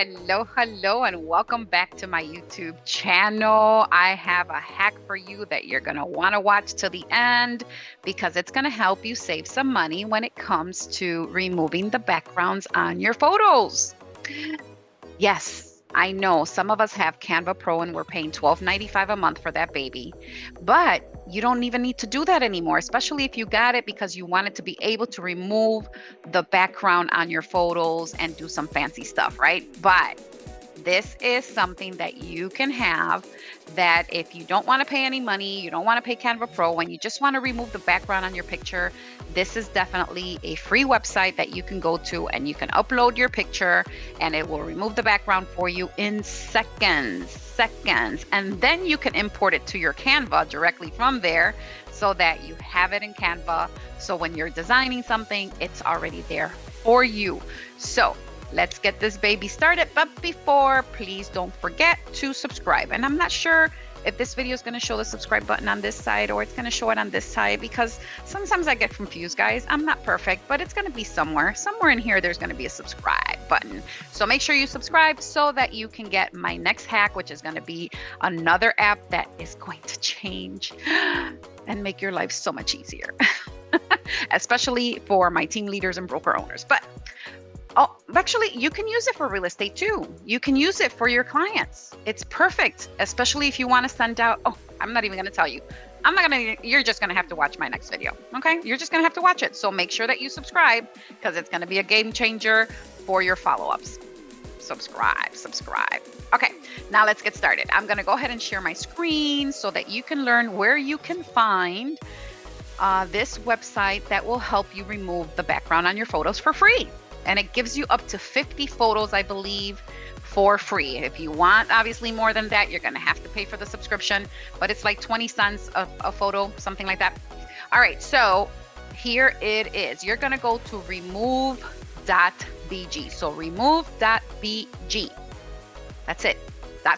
Hello, and welcome back to my YouTube channel. I have a hack for you that you're going to want to watch till the end because it's going to help you save some money when it comes to removing the backgrounds on your photos. Yes, I know some of us have Canva Pro and we're paying $12.95 a month for that baby, but you don't even need to do that anymore, especially if you got it because you wanted to be able to remove the background on your photos and do some fancy stuff, right? But this is something that you can have that if you don't want to pay any money, you don't want to pay Canva Pro, and you just want to remove the background on your picture, this is definitely a free website that you can go to and you can upload your picture and it will remove the background for you in seconds. And then you can import it to your Canva directly from there so that you have it in Canva. So when you're designing something, it's already there for you. So let's get this baby started. But before, please don't forget to subscribe. And I'm not sure if this video is going to show the subscribe button on this side or it's going to show it on this side because sometimes I get confused, guys. I'm not perfect, but it's going to be somewhere in here. There's going to be a subscribe button. So make sure you subscribe so that you can get my next hack, which is going to be another app that is going to change and make your life so much easier, especially for my team leaders and broker owners. But oh, actually, you can use it for real estate too. You can use it for your clients. It's perfect, especially if you want to send out. Oh, I'm not even going to tell you. You're just going to have to watch my next video. Okay. You're just going to have to watch it. So make sure that you subscribe because it's going to be a game changer for your follow-ups. Subscribe. Okay. Now let's get started. I'm going to go ahead and share my screen so that you can learn where you can find this website that will help you remove the background on your photos for free. And it gives you up to 50 photos, I believe, for free. If you want, obviously, more than that, you're going to have to pay for the subscription. But it's like 20 cents a photo, something like that. All right, so here it is. You're going to go to remove.bg. So remove.bg. That's it,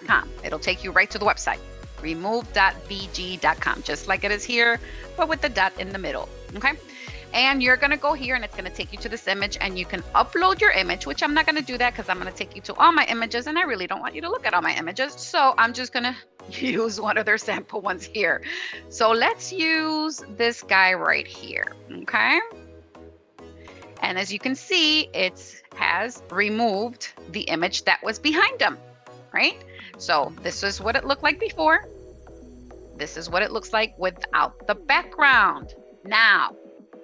.com. It'll take you right to the website. Remove.bg.com, just like it is here, but with the dot in the middle. Okay. And you're going to go here and it's going to take you to this image and you can upload your image, which I'm not going to do that because I'm going to take you to all my images and I really don't want you to look at all my images. So I'm just going to use one of their sample ones here. So let's use this guy right here. Okay. And as you can see, it has removed the image that was behind him, right? So this is what it looked like before. This is what it looks like without the background. Now,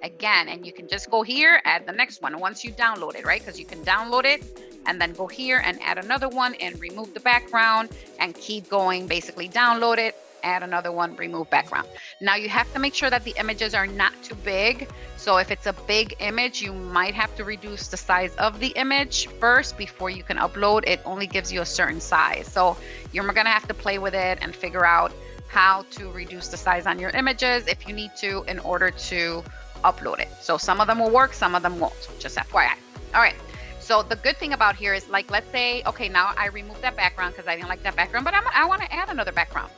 again, and you can just go here, add the next one once you download it, right? Because you can download it and then go here and add another one and remove the background and keep going, basically download it, add another one, remove background. Now you have to make sure that the images are not too big. So if it's a big image, you might have to reduce the size of the image first before you can upload. It only gives you a certain size. So you're going to have to play with it and figure out how to reduce the size on your images if you need to in order to upload it. So some of them will work, some of them won't, just FYI. All right. So the good thing about here is, like, let's say, okay, now I removed that background because I didn't like that background, but I want to add another background.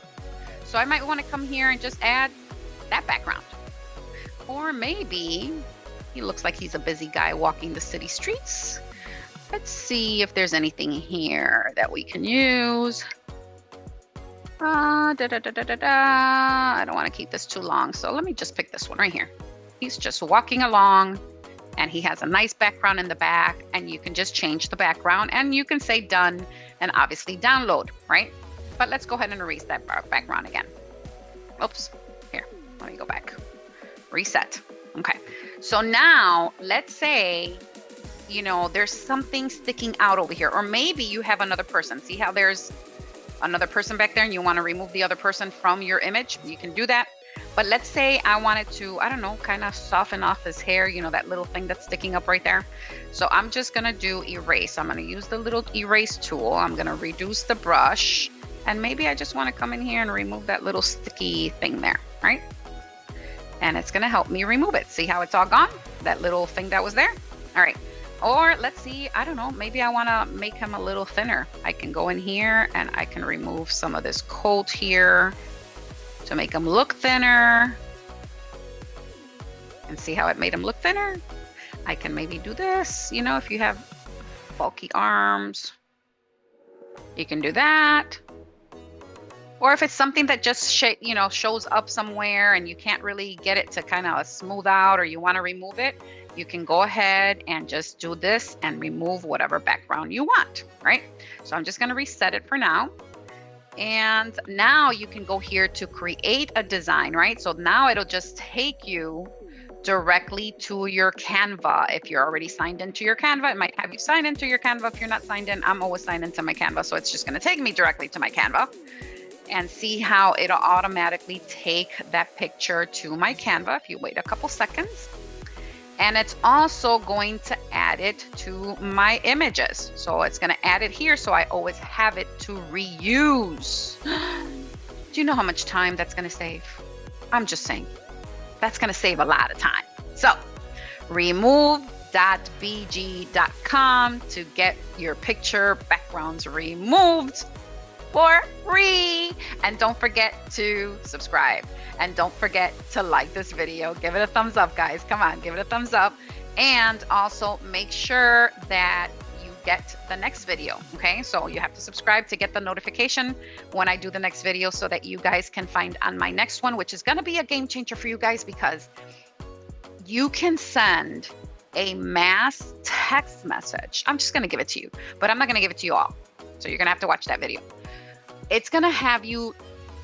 So I might want to come here and just add that background. Or maybe he looks like he's a busy guy walking the city streets. Let's see if there's anything here that we can use. I don't want to keep this too long. So let me just pick this one right here. He's just walking along and he has a nice background in the back and you can just change the background and you can say done and obviously download, right? But let's go ahead and erase that background again. Oops, here, let me go back. Reset. Okay, so now let's say, there's something sticking out over here, or maybe you have another person. See how there's another person back there and you want to remove the other person from your image? You can do that. But let's say I wanted to, I don't know, kind of soften off his hair, that little thing that's sticking up right there. So I'm just going to do erase. I'm going to use the little erase tool. I'm going to reduce the brush. And maybe I just want to come in here and remove that little sticky thing there, right? And it's going to help me remove it. See how it's all gone? That little thing that was there? All right. Or let's see, I don't know, maybe I want to make him a little thinner. I can go in here and I can remove some of this coat here to make him look thinner. And see how it made him look thinner? I can maybe do this, if you have bulky arms. You can do that. Or if it's something that just shows up somewhere and you can't really get it to kind of smooth out, or you want to remove it, you can go ahead and just do this and remove whatever background you want, right? So I'm just going to reset it for now. And now you can go here to create a design, right? So now it'll just take you directly to your Canva. If you're already signed into your Canva, it might have you sign into your Canva. If you're not signed in, I'm always signed into my Canva. So it's just going to take me directly to my Canva. And see how it'll automatically take that picture to my Canva if you wait a couple seconds. And it's also going to add it to my images. So it's going to add it here, so I always have it to reuse. Do you know how much time that's going to save? I'm just saying, that's going to save a lot of time. So remove.bg.com to get your picture backgrounds removed for free. And don't forget to subscribe, and don't forget to like this video. Give it a thumbs up, guys. Come on, give it a thumbs up. And also make sure that you get the next video. Okay, so you have to subscribe to get the notification when I do the next video, so that you guys can find on my next one, which is going to be a game changer for you guys, because you can send a mass text message. I'm just going to give it to you, but I'm not going to give it to you all, so you're going to have to watch that video. It's going to have you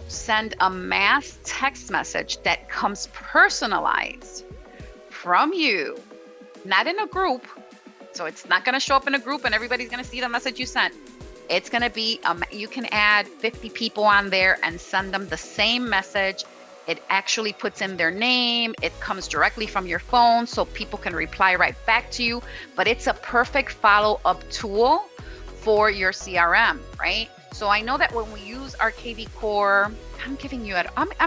send a mass text message that comes personalized from you, not in a group. So it's not going to show up in a group and everybody's going to see the message you sent. It's going to be, you can add 50 people on there and send them the same message. It actually puts in their name. It comes directly from your phone, so people can reply right back to you. But it's a perfect follow-up tool for your CRM, right? So I know that when we use our kvCORE, I'm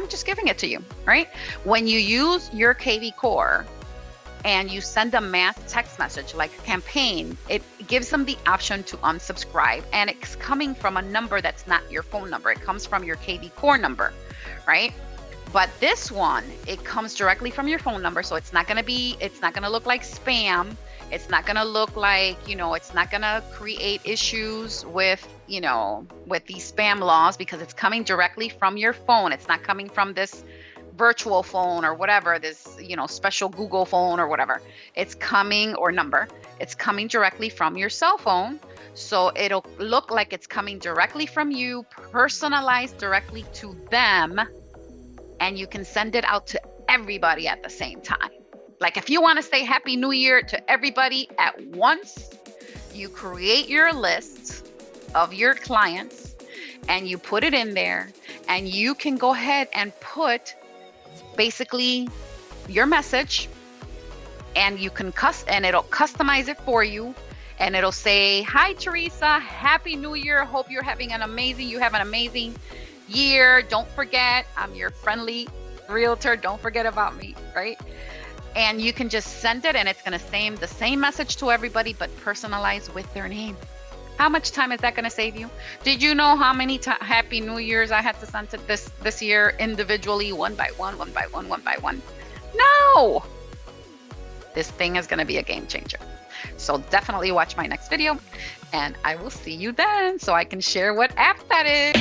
just giving it to you, right? When you use your kvCORE and you send a mass text message like a campaign, it gives them the option to unsubscribe, and it's coming from a number that's not your phone number. It comes from your kvCORE number, right? But this one, it comes directly from your phone number, so it's not going to look like spam. It's not going to look like, it's not going to create issues with these spam laws, because it's coming directly from your phone. It's not coming from this virtual phone or whatever, this, special Google phone or whatever. It's coming, or number. It's coming directly from your cell phone. So it'll look like it's coming directly from you, personalized directly to them. And you can send it out to everybody at the same time. Like if you want to say Happy New Year to everybody at once, you create your list of your clients and you put it in there, and you can go ahead and put basically your message, and you can and it'll customize it for you, and it'll say, "Hi Teresa, Happy New Year. Hope you have an amazing year. Don't forget, I'm your friendly realtor. Don't forget about me," right? And you can just send it, and it's going to send the same message to everybody, but personalized with their name. How much time is that going to save you? Did you know how many Happy New Years I had to send to this year individually, one by one? No! This thing is going to be a game changer. So definitely watch my next video, and I will see you then so I can share what app that is.